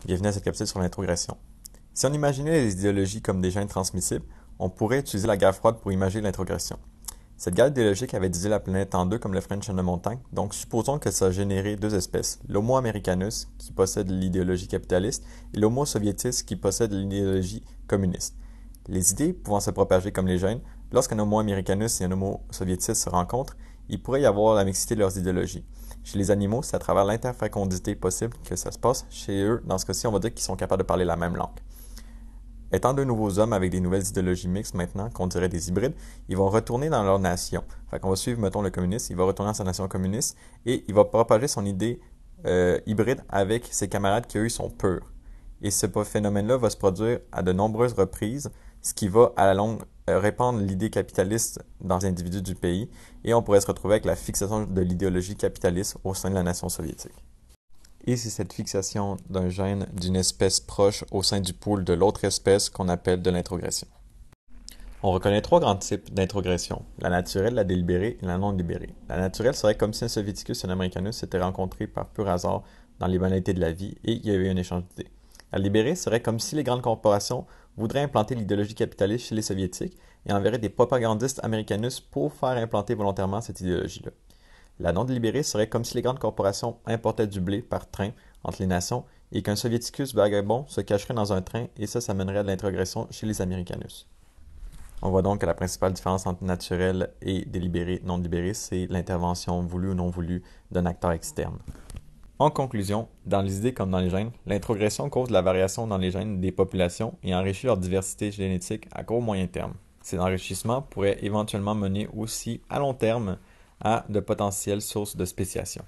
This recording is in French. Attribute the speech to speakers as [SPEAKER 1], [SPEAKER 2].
[SPEAKER 1] Bienvenue à cette capsule sur l'introgression. Si on imaginait les idéologies comme des gènes transmissibles, on pourrait utiliser la guerre froide pour imaginer l'introgression. Cette guerre idéologique avait divisé la planète en deux comme le frein de chaîne de montagne, donc supposons que ça a généré deux espèces, l'Homo americanus qui possède l'idéologie capitaliste et l'Homo soviéticus qui possède l'idéologie communiste. Les idées pouvant se propager comme les gènes, lorsqu'un Homo americanus et un Homo soviéticus se rencontrent, il pourrait y avoir la mixité de leurs idéologies. Chez les animaux, c'est à travers l'interfécondité possible que ça se passe. Chez eux, dans ce cas-ci, on va dire qu'ils sont capables de parler la même langue. Étant de nouveaux hommes avec des nouvelles idéologies mixtes maintenant, qu'on dirait des hybrides, ils vont retourner dans leur nation. Fait qu'on va suivre, mettons, le communiste, il va retourner dans sa nation communiste et il va propager son idée hybride avec ses camarades qui, eux, sont purs. Et ce phénomène-là va se produire à de nombreuses reprises, ce qui va, à la longue, répandre l'idée capitaliste dans les individus du pays, et on pourrait se retrouver avec la fixation de l'idéologie capitaliste au sein de la nation soviétique. Et c'est cette fixation d'un gène d'une espèce proche au sein du pool de l'autre espèce qu'on appelle de l'introgression. On reconnaît trois grands types d'introgression, la naturelle, la délibérée et la non délibérée. La naturelle serait comme si un Soviéticus et un Americanus s'étaient rencontrés par pur hasard dans les banalités de la vie et il y avait eu un échange d'idées. La délibérée serait comme si les grandes corporations voudraient implanter l'idéologie capitaliste chez les Soviétiques et enverraient des propagandistes américanus pour faire implanter volontairement cette idéologie-là. La non délibérée serait comme si les grandes corporations importaient du blé par train entre les nations et qu'un Soviéticus vagabond se cacherait dans un train et ça mènerait à de l'introgression chez les Americanus. On voit donc que la principale différence entre naturel et délibéré, non délibéré, c'est l'intervention voulue ou non voulue d'un acteur externe. En conclusion, dans les idées comme dans les gènes, l'introgression cause la variation dans les gènes des populations et enrichit leur diversité génétique à court moyen terme. Ces enrichissements pourraient éventuellement mener aussi à long terme à de potentielles sources de spéciation.